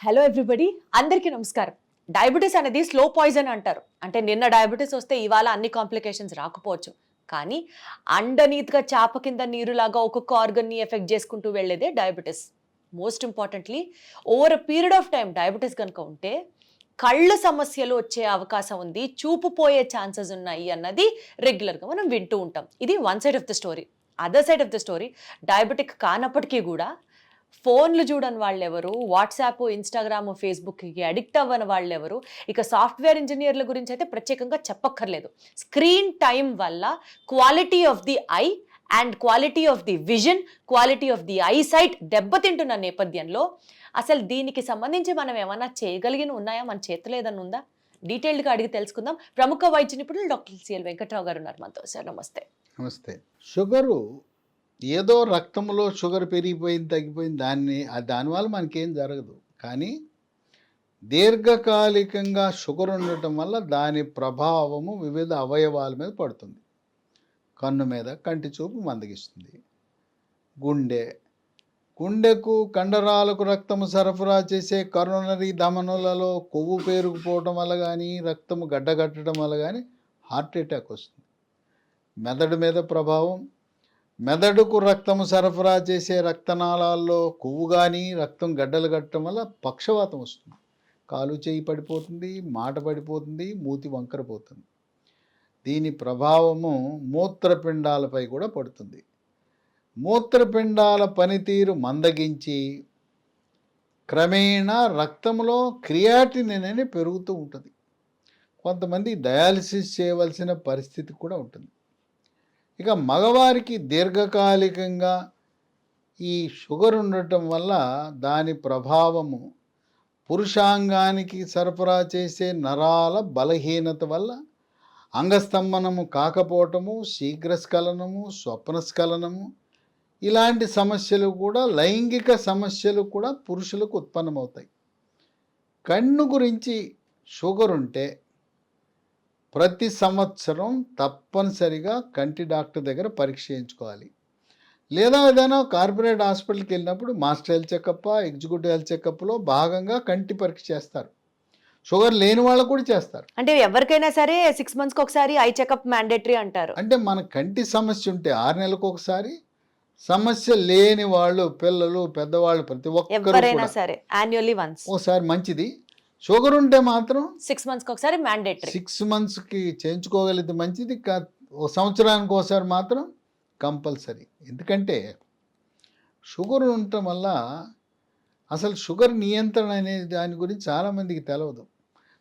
Hello everybody, అందరికీ నమస్కారం. Diabetes అనేది స్లో పాయిజన్ అంటారు. అంటే నిన్న డయాబెటీస్ వస్తే ఇవాళ అన్ని కాంప్లికేషన్స్ రాకపోవచ్చు. కానీ అండనీత్గా చాప కింద నీరులాగా ఒక్కొక్క ఆర్గన్ని ఎఫెక్ట్ చేసుకుంటూ వెళ్ళేదే diabetes. Most importantly over a period of time diabetes కనుక ఉంటే కళ్ళ సమస్యలు వచ్చే అవకాశం ఉంది, చూపు పోయే ఛాన్సెస్ ఉన్నాయి అన్నది రెగ్యులర్గా మనం వింటూ ఉంటాం. ఇది one side of the story. Other side of the story, diabetic కానప్పటికీ కూడా ఫోన్లు చూడని వాళ్ళు ఎవరు, వాట్సాప్, ఇన్స్టాగ్రామ్, ఫేస్బుక్కి అడిక్ట్ అవ్వని వాళ్ళు ఎవరు, ఇక సాఫ్ట్వేర్ ఇంజనీర్ల గురించి అయితే ప్రత్యేకంగా చెప్పక్కర్లేదు. స్క్రీన్ టైం వల్ల quality of the eye and quality of the vision, quality of the eyesight దెబ్బతింటున్న నేపథ్యంలో అసలు దీనికి సంబంధించి మనం ఏమైనా చేయగలిగిన ఉన్నాయా, మన చేతిలో ఏదైనా ఉందా? డీటెయిల్డ్గా అడిగి తెలుసుకుందాం. ప్రముఖ వైద్య నిపుణులు డాక్టర్ సిఎల్ వెంకట్రావు గారు ఉన్నారు మనతో. సార్ నమస్తే. నమస్తే. షుగరు ఏదో రక్తంలో షుగర్ పెరిగిపోయింది తగ్గిపోయింది దానివల్ల మనకేం జరగదు. కానీ దీర్ఘకాలికంగా షుగర్ ఉండటం వల్ల దాని ప్రభావము వివిధ అవయవాల మీద పడుతుంది. కన్ను మీద కంటి చూపు మందగిస్తుంది. గుండెకు కండరాలకు రక్తము సరఫరా చేసే కరోనరీ ధమనులలో కొవ్వు పేరుకుపోవటం వల్ల కానీ రక్తము గడ్డగట్టడం వల్ల కానీ హార్ట్ అటాక్ వస్తుంది. మెదడు మీద ప్రభావం, మెదడుకు రక్తము సరఫరా చేసే రక్తనాళాల్లో కొవ్వు కానీ రక్తం గడ్డలు కట్టడం వల్ల పక్షవాతం వస్తుంది. కాలు చేయి పడిపోతుంది, మాట పడిపోతుంది, మూతి వంకరపోతుంది. దీని ప్రభావము మూత్రపిండాలపై కూడా పడుతుంది. మూత్రపిండాల పనితీరు మందగించి క్రమేణా రక్తంలో క్రియాటినిన్ అని పెరుగుతూ ఉంటుంది. కొంతమంది డయాలసిస్ చేయవలసిన పరిస్థితి కూడా ఉంటుంది. ఇక మగవారికి దీర్ఘకాలికంగా ఈ షుగర్ ఉండటం వల్ల దాని ప్రభావము పురుషాంగానికి సరఫరా చేసే నరాల బలహీనత వల్ల అంగస్తంభనము కాకపోవటము, శీఘ్రస్ఖలనము, స్వప్నస్ఖలనము ఇలాంటి సమస్యలు కూడా, లైంగిక సమస్యలు కూడా పురుషులకు ఉత్పన్నమవుతాయి. కన్ను గురించి షుగర్ ఉంటే ప్రతి సంవత్సరం తప్పనిసరిగా కంటి డాక్టర్ దగ్గర పరీక్ష చేయించుకోవాలి. లేదా ఏదైనా కార్పొరేట్ హాస్పిటల్కి వెళ్ళినప్పుడు master health checkup, executive health చెకప్లో భాగంగా కంటి పరీక్ష చేస్తారు. షుగర్ లేని వాళ్ళకు కూడా చేస్తారు. అంటే ఎవరికైనా సరే 6 monthsకి ఒకసారి ఐ చెకప్ మ్యాండేటరీ అంటారు. అంటే మన కంటి సమస్య ఉంటే 6 నెలలకు ఒకసారి, సమస్య లేని వాళ్ళు, పిల్లలు, పెద్దవాళ్ళు ప్రతి ఒక్కరు సరే యాన్యువల్లీ వన్స్ ఒకసారి మంచిది. షుగర్ ఉంటే మాత్రం 6 monthsకి ఒకసారి మ్యాండేటరీ. 6 monthsకి చేయించుకోగలిగితే మంచిది. ఒక సంవత్సరానికి ఒకసారి మాత్రం కంపల్సరీ. ఎందుకంటే షుగర్ ఉండటం వల్ల అసలు షుగర్ నియంత్రణ అనే దాని గురించి చాలామందికి తెలియదు.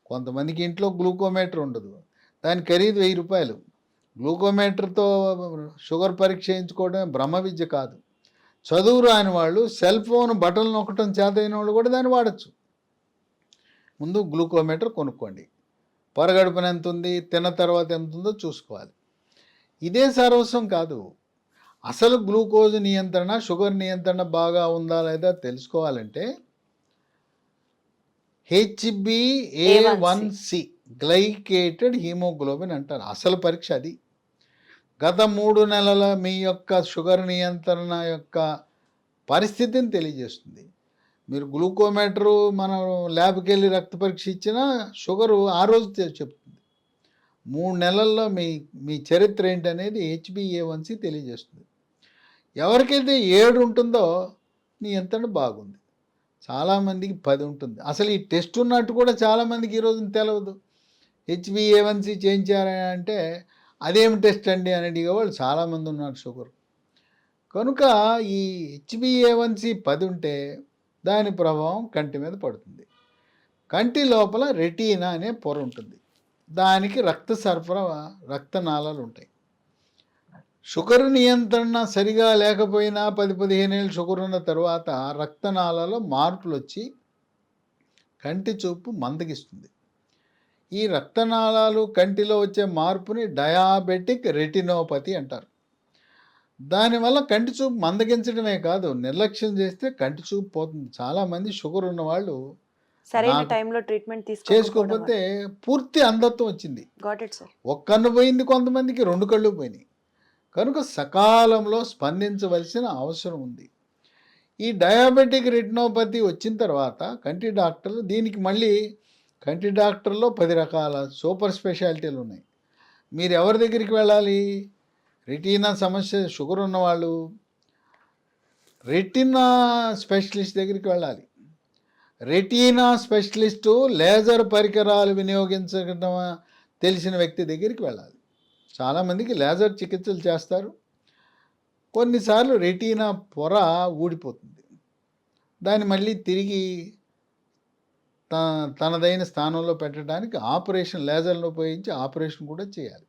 కొంతమందికి ఇంట్లో గ్లూకోమీటర్ ఉండదు, దాని ఖరీదు 1000 రూపాయలు. గ్లూకోమీటర్తో షుగర్ పరీక్ష చేయించుకోవడమే బ్రహ్మ విద్య కాదు. చదువు రాని వాళ్ళు సెల్ ఫోన్ బటన్ నొక్కటం చేతైన వాళ్ళు కూడా దాన్ని వాడచ్చు. ముందు గ్లూకోమీటర్ కొనుక్కోండి. పొరగడుపున ఎంత ఉంది, తిన్న తర్వాత ఎంత ఉందో చూసుకోవాలి. ఇదే సర్వస్వం కాదు. అసలు గ్లూకోజ్ నియంత్రణ, షుగర్ నియంత్రణ బాగా ఉందా లేదా తెలుసుకోవాలంటే HbA1c గ్లైకేటెడ్ హీమోగ్లోబిన్ అంటారు. అసలు పరీక్ష అది. గత 3 నెలల మీ యొక్క షుగర్ నియంత్రణ యొక్క పరిస్థితిని తెలియజేస్తుంది. మీరు గ్లూకోమీటరు మనం ల్యాబ్కి వెళ్ళి రక్త పరీక్ష ఇచ్చినా షుగరు ఆ రోజు చెప్తుంది. 3 నెలల్లో మీ చరిత్ర ఏంటనేది HbA1c తెలియజేస్తుంది. ఎవరికైతే 7 ఉంటుందో నియంత్రణ బాగుంది. చాలామందికి 10 ఉంటుంది. అసలు ఈ టెస్ట్ ఉన్నట్టు కూడా చాలామందికి ఈరోజు తెలియదు. HbA1c చేయించారంటే అదేం టెస్ట్ అండి అని అడిగేవాళ్ళు చాలామంది ఉన్నారు షుగర్. కనుక ఈ HbA1c 10 ఉంటే దాని ప్రభావం కంటి మీద పడుతుంది. కంటి లోపల రెటీనా అనే పొర ఉంటుంది. దానికి రక్త సరఫరా, రక్తనాళాలు ఉంటాయి. షుగర్ నియంత్రణ సరిగా లేకపోయినా 10-15 ఏళ్ళు షుగర్ ఉన్న తర్వాత రక్తనాళాలలో మార్పులు వచ్చి కంటి చూపు మందగిస్తుంది. ఈ రక్తనాళాలు కంటిలో వచ్చే మార్పుని డయాబెటిక్ రెటినోపతి అంటారు. దానివల్ల కంటి చూపు మందగించడమే కాదు, నిర్లక్ష్యం చేస్తే కంటి చూపు పోతుంది. చాలామంది షుగర్ ఉన్న వాళ్ళు సరైన టైంలో ట్రీట్మెంట్ చేసుకోకపోతే పూర్తి అంధత్వం వచ్చింది. ఒక కన్ను పోయింది, కొంతమందికి 2 కళ్ళు పోయినాయి. కనుక సకాలంలో స్పందించవలసిన అవసరం ఉంది. ఈ డయాబెటిక్ రెటినోపతి వచ్చిన తర్వాత కంటి డాక్టర్లు దీనికి మళ్ళీ కంటి డాక్టర్లో 10 రకాల సూపర్ స్పెషాలిటీలు ఉన్నాయి. మీరు ఎవరి దగ్గరికి వెళ్ళాలి? రెటీనా సమస్య షుగర్ ఉన్నవాళ్ళు రెటీనా స్పెషలిస్ట్ దగ్గరికి వెళ్ళాలి. రెటీనా స్పెషలిస్టు లేజర్ పరికరాలు వినియోగించడం తెలిసిన వ్యక్తి దగ్గరికి వెళ్ళాలి. చాలామందికి లేజర్ చికిత్సలు చేస్తారు. కొన్నిసార్లు రెటీనా పొర ఊడిపోతుంది. దాన్ని మళ్ళీ తిరిగి తనదైన స్థానంలో పెట్టడానికి ఆపరేషన్, లేజర్ను ఉపయోగించి ఆపరేషన్ కూడా చేయాలి.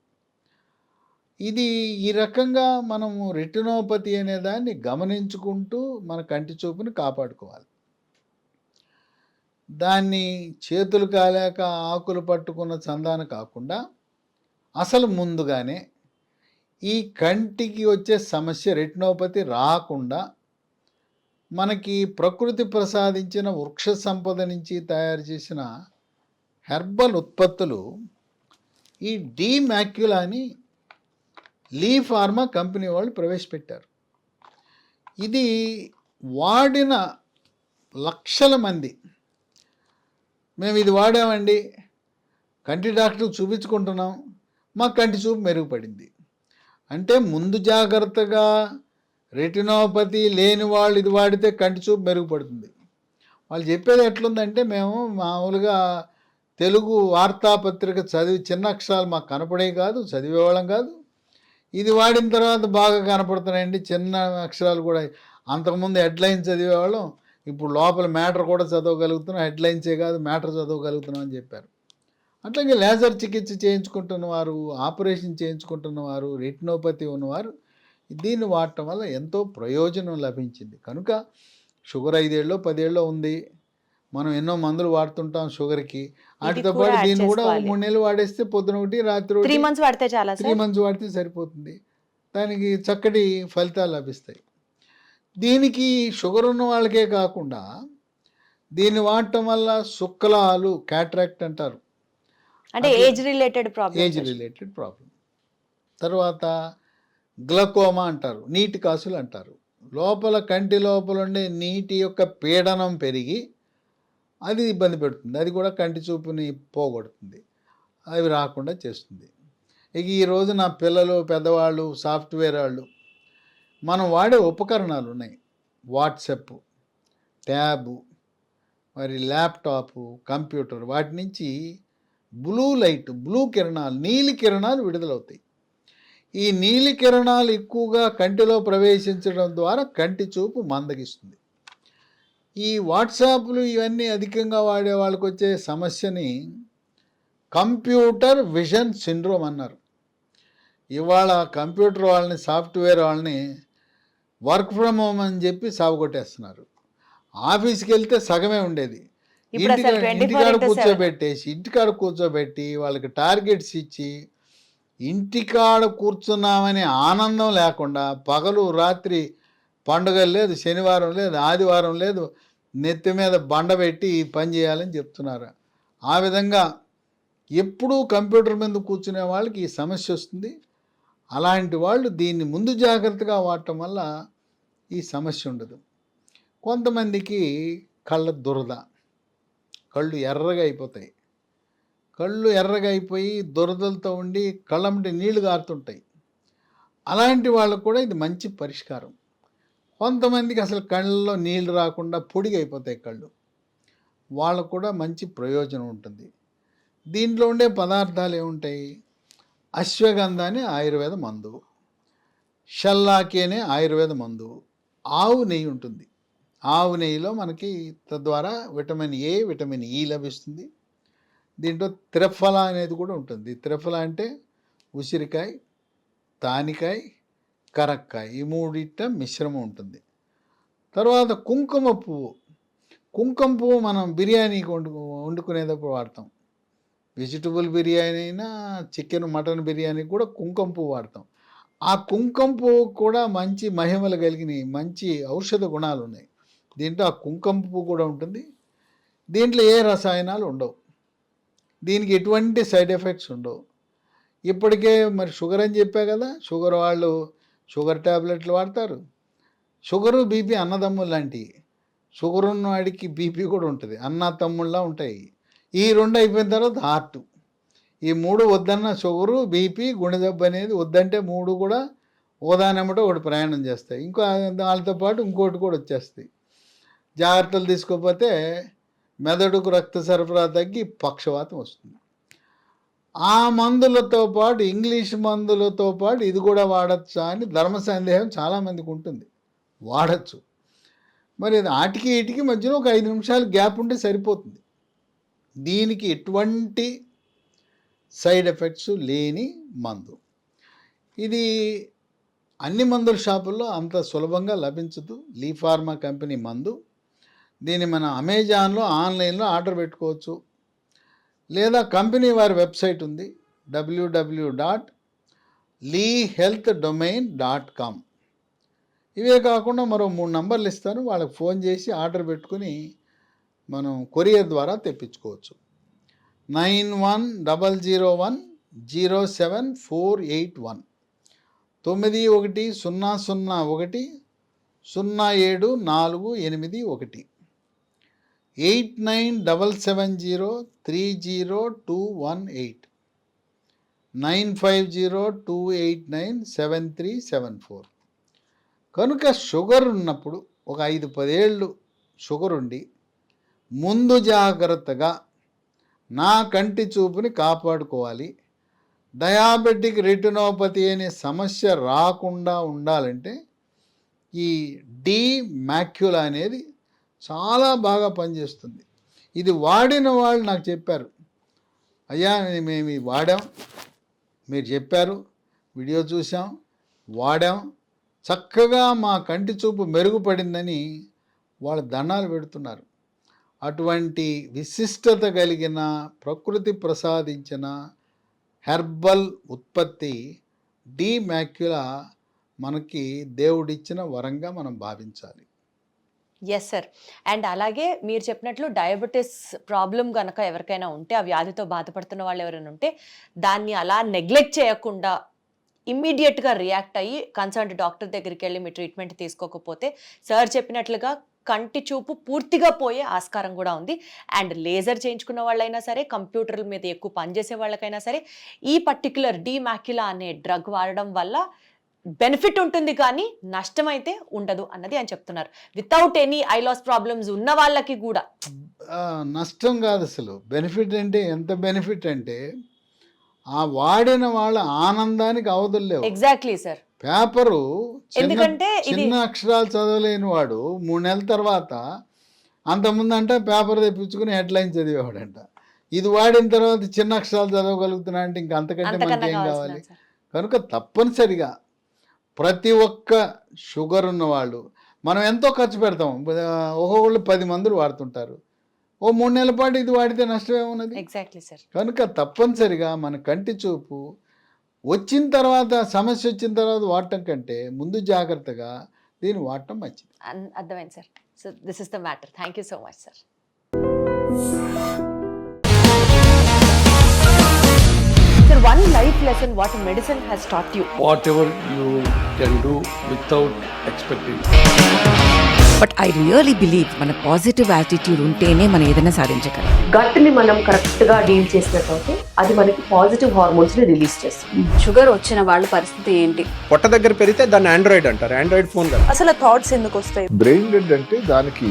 ఇది ఈ రకంగా మనము రెటినోపతి అనే దాన్ని గమనించుకుంటూ మన కంటి చూపుని కాపాడుకోవాలి. దాన్ని చేతులు కాలేక ఆకులు పట్టుకున్న చందాన కాకుండా అసలు ముందుగానే ఈ కంటికి వచ్చే సమస్య రెటినోపతి రాకుండా మనకి ప్రకృతి ప్రసాదించిన వృక్ష సంపద నుంచి తయారు చేసిన హెర్బల్ ఉత్పత్తులు ఈ డీమాక్యులాని లీ ఫార్మా కంపెనీ వాళ్ళు ప్రవేశపెట్టారు. ఇది వాడిన లక్షల మంది మేము ఇది వాడామండి, కంటి డాక్టర్కి చూపించుకుంటున్నాం, మా కంటి చూపు మెరుగుపడింది అంటే ముందు జాగ్రత్తగా రెటినోపతి లేని వాళ్ళు ఇది వాడితే కంటి చూపు మెరుగుపడుతుంది. వాళ్ళు చెప్పేది ఎట్లుందంటే మేము మామూలుగా తెలుగు వార్తాపత్రిక చదివి చిన్న అక్షరాలు మాకు కనపడేవి కాదు, చదివేవాళ్ళం కాదు. ఇది వాడిన తర్వాత బాగా కనపడుతున్నాయండి చిన్న అక్షరాలు కూడా. అంతకుముందు హెడ్లైన్స్ చదివేవాళ్ళం, ఇప్పుడు లోపల మ్యాటర్ కూడా చదవగలుగుతున్నాం, హెడ్లైన్సే కాదు మ్యాటర్ చదవగలుగుతున్నాం అని చెప్పారు. అట్లాగే లేజర్ చికిత్స చేయించుకుంటున్నవారు, ఆపరేషన్ చేయించుకుంటున్నవారు, రెటినోపతి ఉన్నవారు దీన్ని వాడటం వల్ల ఎంతో ప్రయోజనం లభించింది. కనుక షుగర్ 5 ఏళ్ళో 10 ఏళ్ళో ఉంది, మనం ఎన్నో మందులు వాడుతుంటాం షుగర్కి, వాటితో పాటు దీన్ని కూడా 3 నెలలు వాడేస్తే పొద్దున ఒకటి రాత్రి 3 మంత్స్ వాడితే చాలా 3 మంత్స్ వాడితే సరిపోతుంది. దానికి చక్కటి ఫలితాలు లభిస్తాయి. దీనికి షుగర్ ఉన్న వాళ్ళకే కాకుండా దీన్ని వాడటం వల్ల శుక్లాలు, క్యాట్రాక్ట్ అంటారు, అంటే ఏజ్ రిలేటెడ్ ప్రాబ్లం. తర్వాత గ్లకోమా అంటారు, నీటి కాసులు అంటారు. లోపల కంటి లోపల ఉండే నీటి యొక్క పీడనం పెరిగి అది ఇబ్బంది పెడుతుంది, అది కూడా కంటి చూపుని పోగొడుతుంది, అవి రాకుండా చేస్తుంది. ఇక ఈరోజు నా పిల్లలు, పెద్దవాళ్ళు, సాఫ్ట్వేర్ వాళ్ళు మనం వాడే ఉపకరణాలు ఉన్నాయి. వాట్సప్, ట్యాబు, మరి ల్యాప్టాపు, కంప్యూటర్, వాటి నుంచి బ్లూ కిరణాలు, నీలి కిరణాలు విడుదలవుతాయి. ఈ నీలి కిరణాలు ఎక్కువగా కంటిలో ప్రవేశించడం ద్వారా కంటి చూపు మందగిస్తుంది. ఈ వాట్సాప్లు ఇవన్నీ అధికంగా వాడే వాళ్ళకి వచ్చే సమస్యని కంప్యూటర్ విజన్ సిండ్రోమ్ అన్నారు. ఇవాళ కంప్యూటర్ వాళ్ళని, సాఫ్ట్వేర్ వాళ్ళని వర్క్ ఫ్రమ్ హోమ్ అని చెప్పి సాగుకొట్టేస్తున్నారు. ఆఫీస్కి వెళ్తే సగమే ఉండేది, ఇంటికాడ కూర్చోబెట్టి వాళ్ళకి టార్గెట్స్ ఇచ్చి ఇంటికాడ కూర్చున్నామనే ఆనందం లేకుండా పగలు రాత్రి పండుగలు లేదు, శనివారం లేదు, ఆదివారం లేదు, నెత్తి మీద బండబెట్టి పని చేయాలని చెప్తున్నారు. ఆ విధంగా ఎప్పుడూ కంప్యూటర్ మీద కూర్చునే వాళ్ళకి ఈ సమస్య వస్తుంది. అలాంటి వాళ్ళు దీన్ని ముందు జాగ్రత్తగా వాడటం వల్ల ఈ సమస్య ఉండదు. కొంతమందికి కళ్ళ దురద, కళ్ళు ఎర్రగా అయిపోతాయి. కళ్ళు ఎర్రగా అయిపోయి దురదలతో ఉండి కళ్ళంటి నీళ్లు గారుతుంటాయి. అలాంటి వాళ్ళకు కూడా ఇది మంచి పరిష్కారం. కొంతమందికి అసలు కళ్ళల్లో నీళ్లు రాకుండా పొడిగా అయిపోతాయి కళ్ళు, వాళ్ళకు కూడా మంచి ప్రయోజనం ఉంటుంది. దీంట్లో ఉండే పదార్థాలు ఏముంటాయి? అశ్వగంధ అనే ఆయుర్వేద మందు, షల్లాకి అనే ఆయుర్వేద మందు, ఆవు నెయ్యి ఉంటుంది. ఆవు నెయ్యిలో మనకి తద్వారా విటమిన్ ఏ, విటమిన్ ఈ లభిస్తుంది. దీంట్లో త్రిఫల అనేది కూడా ఉంటుంది. త్రిఫల అంటే ఉసిరికాయ, తానికాయ, కరక్కాయ, ఈ మూడిట మిశ్రమం ఉంటుంది. తర్వాత కుంకుమ పువ్వు. కుంకుమ పువ్వు మనం బిర్యానీకి వండుకునేటప్పుడు వాడతాం. వెజిటబుల్ బిర్యానీ అయినా, చికెన్, మటన్ బిర్యానీ కూడా కుంకుమ పువ్వు వాడతాం. ఆ కుంకుమ పువ్వు కూడా మంచి మహిమలు కలిగిన మంచి ఔషధ గుణాలు ఉన్నాయి. దీంట్లో ఆ కుంకుమ పువ్వు కూడా ఉంటుంది. దీంట్లో ఏ రసాయనాలు ఉండవు, దీనికి ఎటువంటి సైడ్ ఎఫెక్ట్స్ ఉండవు. ఇప్పటికే మరి షుగర్ అని చెప్పా కదా, షుగర్ వాళ్ళు షుగర్ ట్యాబ్లెట్లు వాడతారు, షుగరు బీపీ అన్నదమ్ములు లాంటివి. షుగర్ ఉన్నవాడికి బీపీ కూడా ఉంటుంది, అన్న తమ్ముళ్ళ ఉంటాయి. ఈ 2 అయిపోయిన తర్వాత హార్ట్. ఈ 3 వద్దన్న షుగరు బీపీ గుండె జబ్బు అనేది వద్దంటే 3 కూడా ఓదానమ్మట ఒకటి ప్రయాణం చేస్తాయి. ఇంకో వాళ్ళతో పాటు ఇంకోటి కూడా వచ్చేస్తాయి. జాగ్రత్తలు తీసుకోకపోతే మెదడుకు రక్త సరఫరా తగ్గి పక్షవాతం వస్తుంది. ఆ మందులతో పాటు ఇంగ్లీష్ మందులతో పాటు ఇది కూడా వాడచ్చా అని ధర్మ సందేహం చాలామందికి ఉంటుంది. వాడచ్చు. మరి ఆటికి ఇటుకి మధ్యలో ఒక 5 నిమిషాలు గ్యాప్ ఉంటే సరిపోతుంది. దీనికి ఎటువంటి సైడ్ ఎఫెక్ట్స్ లేని మందు. ఇది అన్ని మందుల షాపుల్లో అంత సులభంగా లభించదు. లీ ఫార్మా కంపెనీ మందు. దీన్ని మన అమెజాన్లో ఆన్లైన్లో ఆర్డర్ పెట్టుకోవచ్చు, లేదా కంపెనీ వారి వెబ్సైట్ ఉంది www.leehealthdomain.com. ఇవే కాకుండా మరో 3 నంబర్లు ఇస్తాను, వాళ్ళకి ఫోన్ చేసి ఆర్డర్ పెట్టుకుని మనం కొరియర్ ద్వారా తెప్పించుకోవచ్చు. 9100107481 9100107481 8977030218 9502897374. కనుక షుగర్ ఉన్నప్పుడు ఒక 5-10 ఏళ్ళు షుగర్ ఉండి ముందు జాగ్రత్తగా నా కంటి చూపుని కాపాడుకోవాలి, డయాబెటిక్ రెటినోపతి అనే సమస్య రాకుండా ఉండాలంటే ఈ డి మ్యాక్యులా అనేది చాలా బాగా పనిచేస్తుంది. ఇది వాడిన వాళ్ళు నాకు చెప్పారు, అయ్యా మేము ఇది వాడాం, మీరు చెప్పారు, వీడియో చూసాం, వాడాం, చక్కగా మా కంటి చూపు మెరుగుపడిందని వాళ్ళు దండాలు పెడుతున్నారు. అటువంటి విశిష్టత కలిగిన ప్రకృతి ప్రసాదించిన హెర్బల్ ఉత్పత్తి డి మ్యాక్యులా మనకి దేవుడిచ్చిన వరంగా మనం భావించాలి. Yes sir. అండ్ అలాగే మీరు చెప్పినట్లు డయాబెటీస్ ప్రాబ్లం కనుక ఎవరికైనా ఉంటే, ఆ వ్యాధితో బాధపడుతున్న వాళ్ళు ఎవరైనా ఉంటే, దాన్ని అలా నెగ్లెక్ట్ చేయకుండా ఇమ్మీడియట్గా రియాక్ట్ అయ్యి కన్సర్న్డ్ డాక్టర్ దగ్గరికి వెళ్ళి మీ ట్రీట్మెంట్ తీసుకోకపోతే సార్ చెప్పినట్లుగా కంటి చూపు పూర్తిగా పోయే ఆస్కారం కూడా ఉంది. అండ్ లేజర్ చేయించుకున్న వాళ్ళైనా సరే, కంప్యూటర్ల మీద ఎక్కువ పనిచేసే వాళ్ళకైనా సరే, ఈ పర్టిక్యులర్ డి మ్యాక్యులా అనే డ్రగ్ వాడడం వల్ల బెనిఫిట్ ఉంటుంది కానీ నష్టం అయితే ఉండదు అన్నది ఆయన చెప్తున్నారు. Without any eye loss problems ఉన్న వాళ్ళకి కూడా నష్టం కాదు అసలు. బెనిఫిట్ అంటే ఎంత బెనిఫిట్ అంటే ఆ వాడిన వాళ్ళ ఆనందానికి అవధుల్లేవు. Exactly sir. పేపరు ఎందుకంటే చిన్న అక్షరాలు చదవలేని వాడు 3 నెలల తర్వాత అంతకుముందు అంటే పేపర్ తెప్పించుకుని హెడ్లైన్ చదివేవాడంట. ఇది వాడిన తర్వాత చిన్న అక్షరాలు చదవగలుగుతున్నా అంటే ఇంకా అంతకంటే మనకి ఏం కావాలి. కనుక తప్పనిసరిగా ప్రతి ఒక్క షుగర్ ఉన్నవాళ్ళు, మనం ఎంతో ఖర్చు పెడతాం, ఒక్కొక్కళ్ళు 10 మందులు వాడుతుంటారు, ఓ 3 నెలల పాటు ఇది వాడితే నష్టం ఏమున్నది. Exactly sir. కనుక తప్పనిసరిగా మన కంటి చూపు వచ్చిన తర్వాత, సమస్య వచ్చిన తర్వాత వాడటం కంటే ముందు జాగ్రత్తగా దీన్ని వాడటం మంచిది. అర్థమైంది sir. So this is the matter. Thank you so much sir. Sir, one life lesson what medicine has taught you. Whatever you can do without expecting. But I really believe మన పాజిటివ్ యాటిట్యూడ్ ఉంటేనే మనం ఏదైనా సాధించగలం. గట్ని మనం కరెక్ట్గా deal చేసినట్లయితే అది మనకి పాజిటివ్ హార్మోన్స్ని రిలీజ్ చేస్తుంది. షుగర్ వచ్చిన వాళ్ళ పరిస్థితి ఏంటి? పొట్ట దగ్గర పెరిగితే దాన్ని ఆండ్రాయిడ్ అంటారు, ఆండ్రాయిడ్ ఫోన్ కదా. అసలు థాట్స్ ఎందుకు వస్తాయి? బ్రెయిన్ డెడ్ అంటే దానికి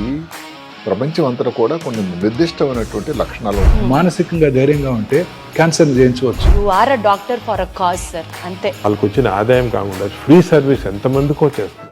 ప్రపంచం అంతా కూడా కొన్ని నిర్దిష్టమైనటువంటి లక్షణాలు ఉన్నాయి. మానసికంగా ధైర్యంగా ఉంటే క్యాన్సర్ జయించవచ్చు. You are a doctor for a cause, sir. అంతే. వాళ్ళకి వచ్చిన ఆదాయం కాకుండా ఫ్రీ సర్వీస్ ఎంతమందికో చేస్తుంది.